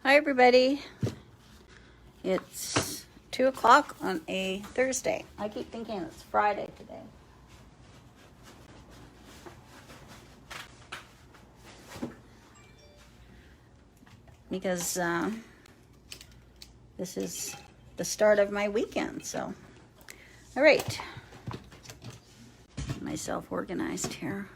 Hi everybody. It's 2 o'clock on a Thursday. I keep thinking it's Friday today. Because this is the start of my weekend, so. All right. Get myself organized here.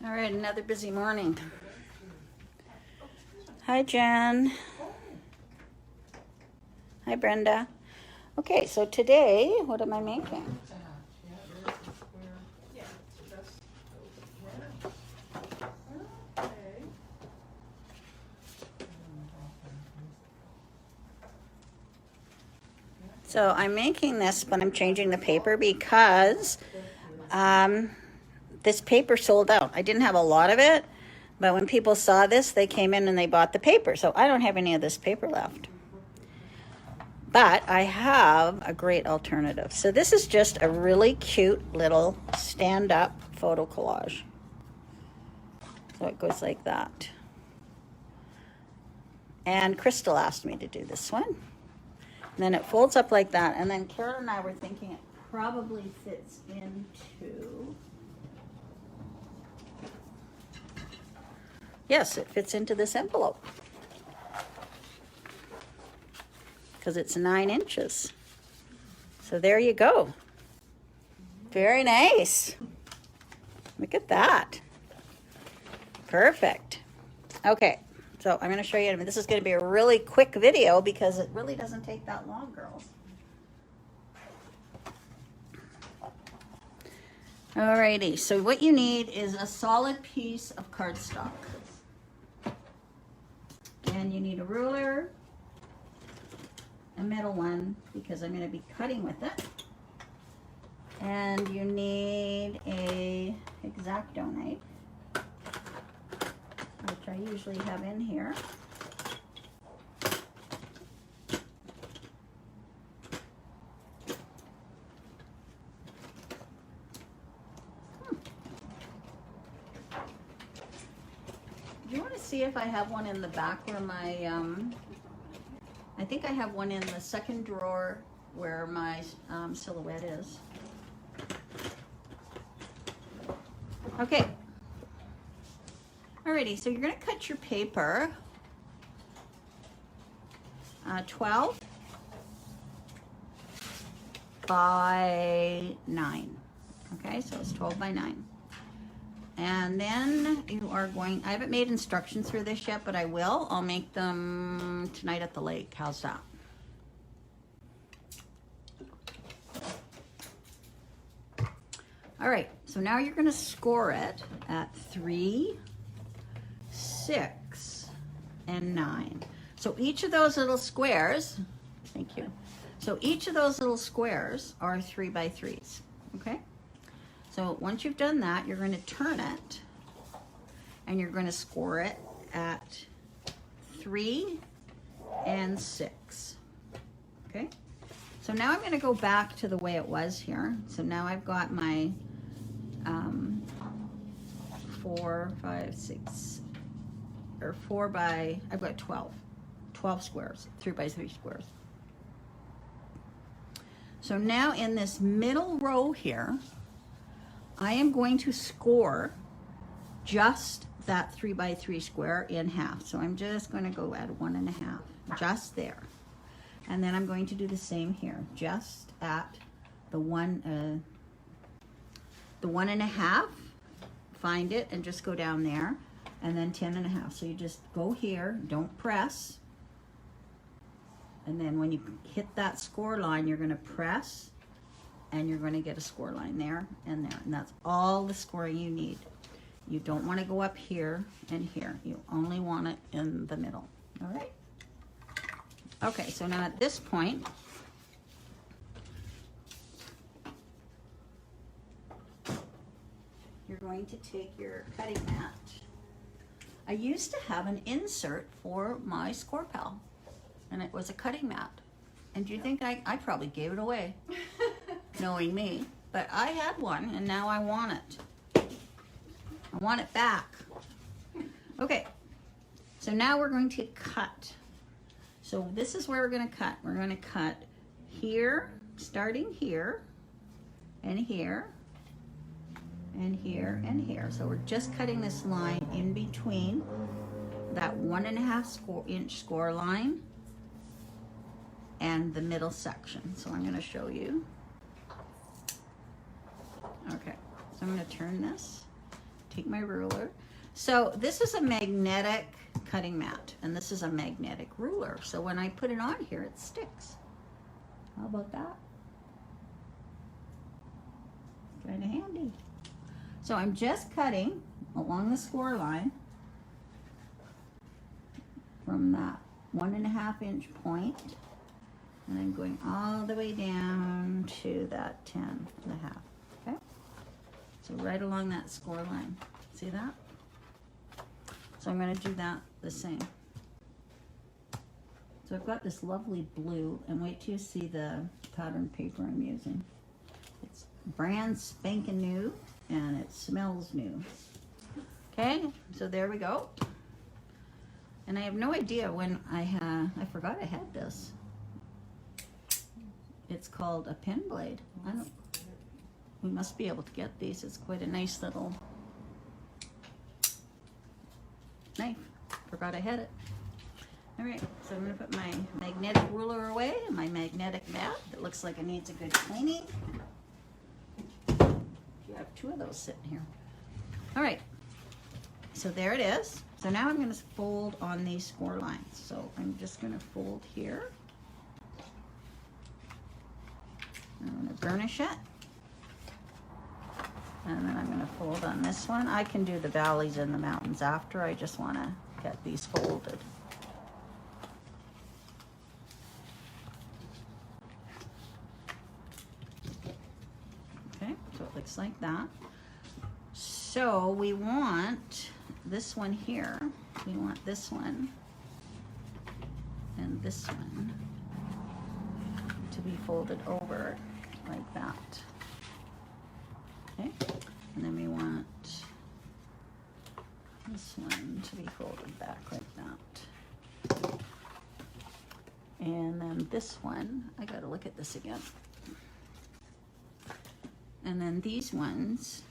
All right, another busy morning. Hi, Jen. Hi, Brenda. Okay, so today, what am I making? So I'm making this, but I'm changing the paper because this paper sold out. I didn't have a lot of it, but when people saw this, they came in and they bought the paper. So I don't have any of this paper left. But I have a great alternative. So this is just a really cute little stand-up photo collage. So it goes like that. And Crystal asked me to do this one. And then it folds up like that. And then Carol and I were thinking it probably fits into... Yes, it fits into this envelope. Because it's 9 inches. So there you go. Very nice. Look at that. Perfect. Okay, so I'm going to show you. This is going to be a really quick video because it really doesn't take that long, girls. Alrighty, so what you need is a solid piece of cardstock. And you need a ruler, a middle one, because I'm going to be cutting with it. And you need a X-Acto knife, which I usually have in here. Do you want to see if I have one in the back where my, I think I have one in the second drawer where my silhouette is. Okay. Alrighty, so you're going to cut your paper 12 by 9. Okay, so it's 12 by 9. And then you are going, I haven't made instructions for this yet, but I will. I'll make them tonight at the lake. How's that? All right, so now you're going to score it at 3, 6, and 9. So each of those little squares, thank you. So each of those little squares are 3 by 3s, okay? So once you've done that, you're going to turn it and you're going to score it at 3 and 6, okay? So now I'm going to go back to the way it was here. So now I've got my 4, 5, 6, or 4 by, I've got 12 squares, 3 by 3 squares. So now in this middle row here, I am going to score just that 3 by 3 square in half. So I'm just going to go at 1.5, just there. And then I'm going to do the same here, just at the 1.5, find it and just go down there, and then 10.5. So you just go here, don't press. And then when you hit that score line, you're going to press, and you're going to get a score line there and there. And that's all the scoring you need. You don't want to go up here and here. You only want it in the middle. All right? Okay, so now at this point, you're going to take your cutting mat I used to have an insert for my score pal, and it was a cutting mat. And do you think I probably gave it away, knowing me? But I had one, and now I want it. I want it back. Okay, so now we're going to cut. So this is where we're going to cut. We're going to cut here, starting here, and here, and here, and here. So we're just cutting this line in between that 1.5 inch score line and the middle section. So I'm going to show you. Okay, so I'm going to turn this, take my ruler. So this is a magnetic cutting mat, and this is a magnetic ruler. So when I put it on here, it sticks. How about that? Kind of handy. So I'm just cutting along the score line from that 1.5 inch point, and I'm going all the way down to that 10.5. Okay? So right along that score line. See that? So I'm going to do that the same. So I've got this lovely blue, and wait till you see the pattern paper I'm using. It's brand spanking new, and it smells new. Okay, so there we go. And I have no idea when I forgot I had this. It's called a pen blade. We must be able to get these. It's quite a nice little knife. Forgot I had it. All right, so I'm gonna put my magnetic ruler away and my magnetic mat that looks like it needs a good cleaning. You have 2 of those sitting here. All right, so there it is. So now I'm gonna fold on these score lines. So I'm just gonna fold here. I'm gonna burnish it. And then I'm going to fold on this one. I can do the valleys and the mountains after. I just want to get these folded. Okay, so it looks like that. So we want this one here. We want this one and this one to be folded over like that. Okay, and then we want this one to be folded back like that. And then this one, I gotta look at this again. And then these ones,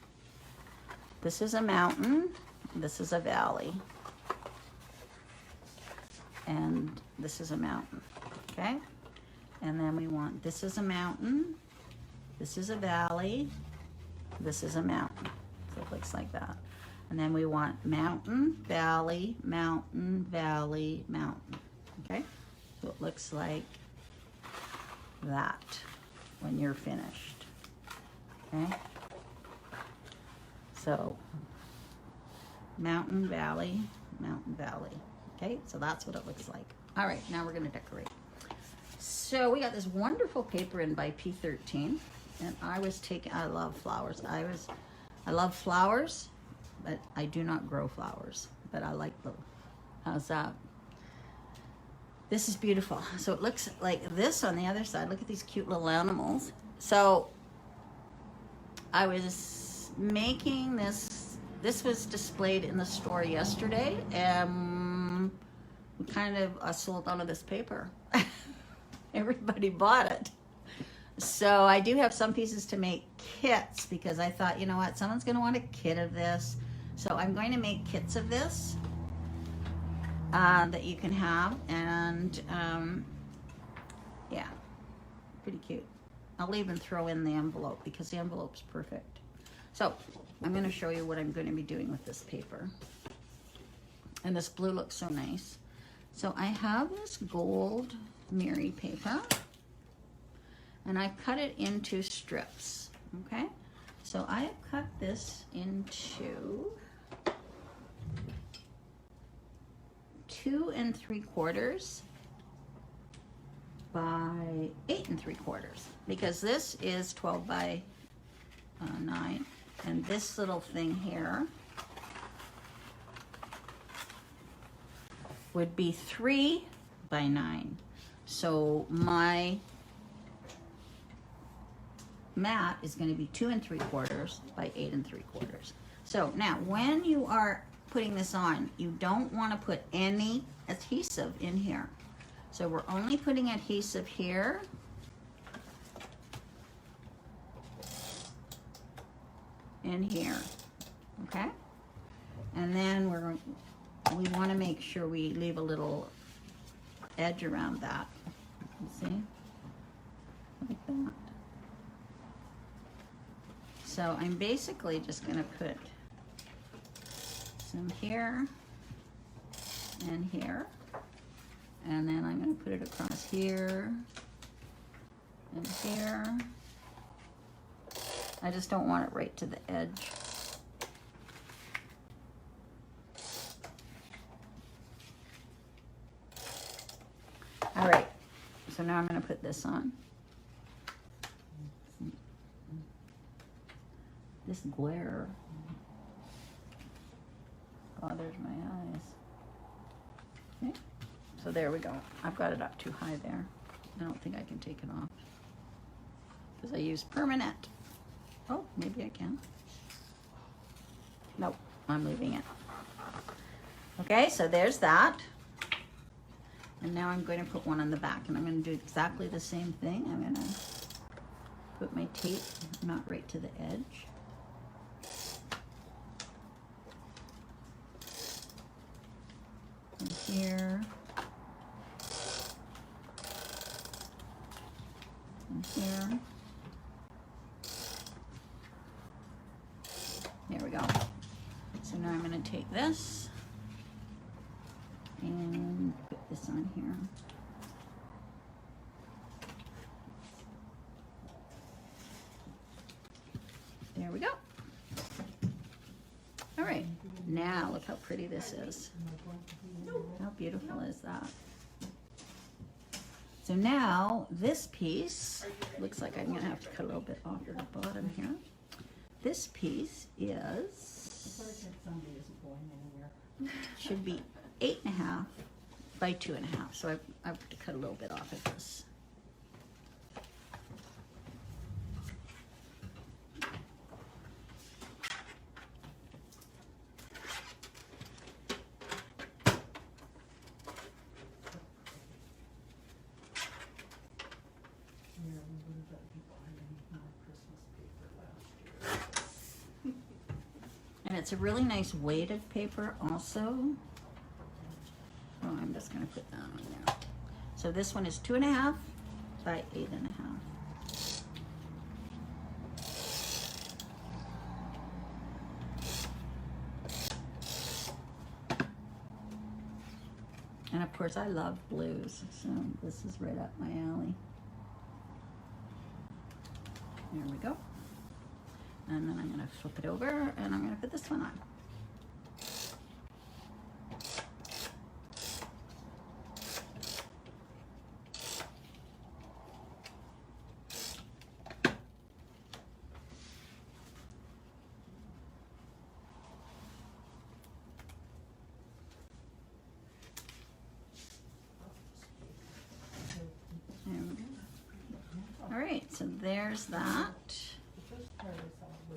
this is a mountain, this is a valley, and this is a mountain, okay? And then we want, this is a mountain, this is a valley, this is a mountain. So it looks like that. And then we want mountain, valley, mountain, valley, mountain. Okay? So it looks like that when you're finished. Okay? So mountain, valley, mountain, valley. Okay? So that's what it looks like. All right, now we're going to decorate. So we got this wonderful paper in by P13. And I love flowers. I love flowers, but I do not grow flowers. But I like them. How's that? This is beautiful. So it looks like this on the other side. Look at these cute little animals. So I was making this. This was displayed in the store yesterday, and we kind of sold out of this paper. Everybody bought it. So I do have some pieces to make kits because I thought, you know what, someone's going to want a kit of this. So I'm going to make kits of this that you can have. And yeah, pretty cute. I'll even throw in the envelope because the envelope's perfect. So I'm going to show you what I'm going to be doing with this paper. And this blue looks so nice. So I have this gold Miri paper. And I've cut it into strips, okay? So I have cut this into 2 3/4 by 8 3/4 because this is 12 by 9, and this little thing here would be 3 by 9. So my mat is going to be 2 3/4 by 8 3/4. So now when you are putting this on, you don't want to put any adhesive in here. So we're only putting adhesive here. In here, okay? And then we want to make sure we leave a little edge around that. You see? Like that. So I'm basically just going to put some here and here. And then I'm going to put it across here and here. I just don't want it right to the edge. All right, so now I'm going to put this on. This glare bothers my eyes. Okay, so there we go. I've got it up too high there. I don't think I can take it off because I use permanent. Oh, maybe I can. Nope, I'm leaving it. Okay, so there's that. And now I'm going to put one on the back, and I'm going to do exactly the same thing. I'm going to put my tape not right to the edge. And here. And here. There we go. So now I'm going to take this and put this on here. There we go. All right, now look how pretty this is. How beautiful is that? So now this piece, looks like I'm going to have to cut a little bit off at the bottom here. This piece should be 8.5 by 2.5. So I have to cut a little bit off of this. And it's a really nice weighted paper also. Oh, I'm just going to put that on there. So this one is 2.5 by 8.5. And of course I love blues, so this is right up my alley. There we go. And then I'm going to flip it over and I'm going to put this one on. There we go. All right, so there's that.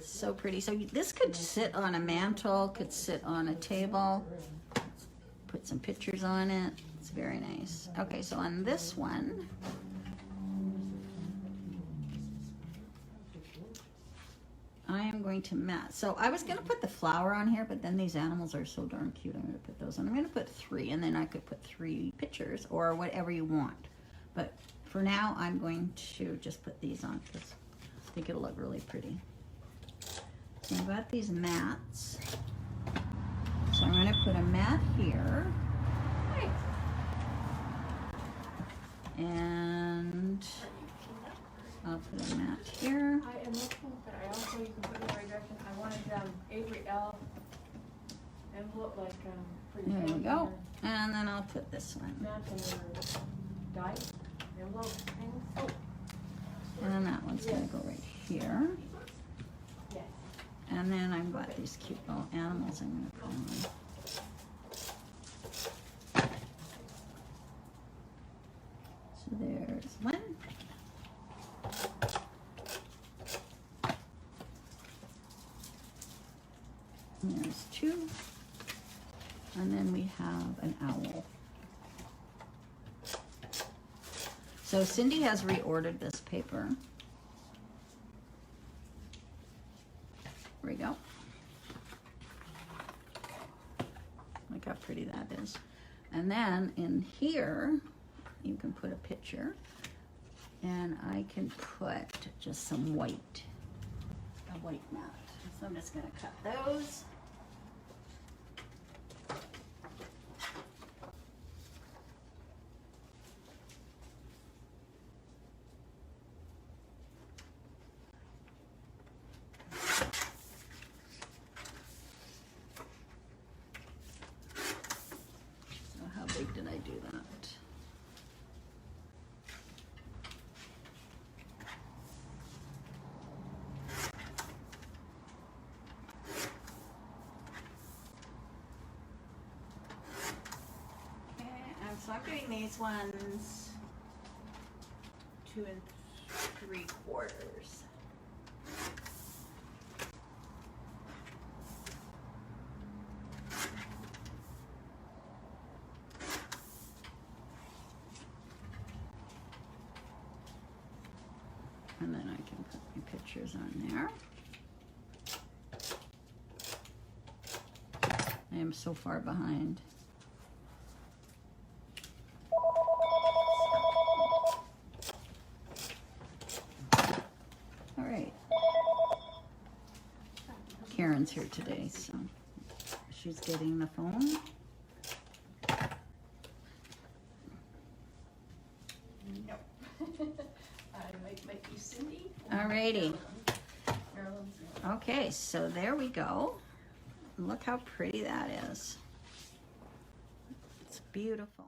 So pretty. So this could sit on a mantle, could sit on a table, put some pictures on it. It's very nice. Okay, so on this one, I am going to mat. So I was going to put the flower on here, but then these animals are so darn cute. I'm going to put those on. I'm going to put 3, and then I could put 3 pictures or whatever you want. But for now, I'm going to just put these on because I think it'll look really pretty. So I've got these mats. So I'm going to put a mat here. And I'll put a mat here. I am looking, but I also, you can put it in the right direction. I wanted Avery L. envelope, like for your There we go. And then I'll put this one. mats and your dice, envelope things. Oh. And then that one's going to go right here. Yes. And then I've got these cute little animals I'm going to put on. And there's 2. And then we have an owl. So Cindy has reordered this paper. There we go. Look how pretty that is. And then in here, you can put a picture. And I can put just some white, a white mat. So I'm just gonna cut those. So how big did I do that? So I'm doing these ones 2 3/4. And then I can put my pictures on there. I am so far behind. All right. Karen's here today, so she's getting the phone. No. might be Cindy. All righty. Marilyn's. Okay, so there we go. Look how pretty that is. It's beautiful.